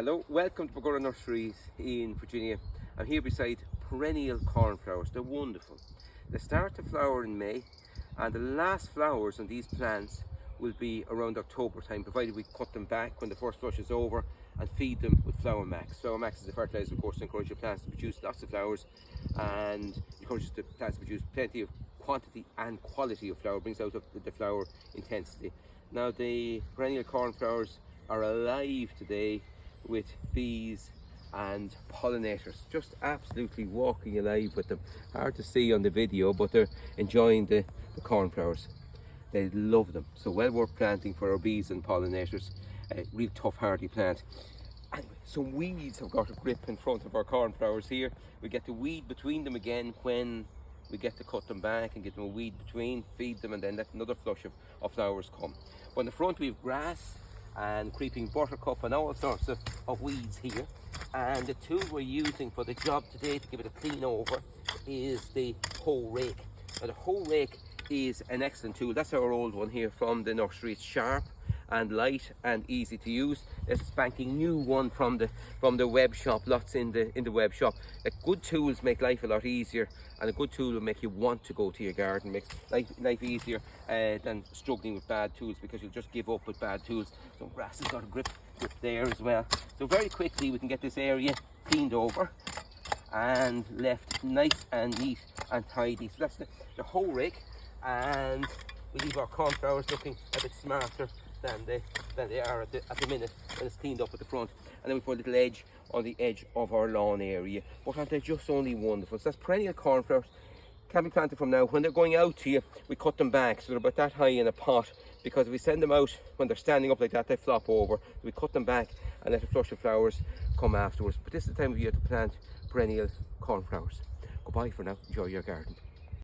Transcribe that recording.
Hello, welcome to Bogora Nurseries in Virginia. I'm here beside perennial cornflowers. They're wonderful. They start to flower in May, and the last flowers on these plants will be around October time, provided we cut them back when the first flush is over and feed them with Flower Max. Flower Max is a fertilizer, of course, to encourage your plants to produce lots of flowers, and encourages the plants to produce plenty of quantity and quality of flower, brings out the flower intensity. Now, the perennial cornflowers are alive today with bees and pollinators, just absolutely walking alive with them. Hard to see on the video, but they're enjoying the cornflowers. They love them, so well worth planting for our bees and pollinators. A real tough hardy plant. And some weeds have got a grip in front of our cornflowers here. We get to weed between them again when we get to cut them back and get them a weed between, feed them, and then let another flush of flowers come. But in the front we have grass and creeping buttercup and all sorts of weeds here. And the tool we're using for the job today to give it a clean over is the hoe rake. Now, the hoe rake is an excellent tool. That's our old one here from the nursery. It's sharp and light and easy to use. There's a spanking new one from the web shop, lots in the web shop. Good tools make life a lot easier, and a good tool will make you want to go to your garden, makes life easier than struggling with bad tools, because you'll just give up with bad tools. So grass has got a grip there as well. So very quickly we can get this area cleaned over and left nice and neat and tidy. So that's the hoe rake, and we leave our cornflowers looking a bit smarter than they are at the minute when it's cleaned up at the front. And then we put a little edge on the edge of our lawn area. But aren't they just only wonderful? So that's perennial cornflowers. Can be planted from now. When they're going out to you, we cut them back so they're about that high in a pot, because if we send them out when they're standing up like that, they flop over. So we cut them back and let a flush of flowers come afterwards. But this is the time of year to plant perennial cornflowers. Goodbye for now. Enjoy your garden.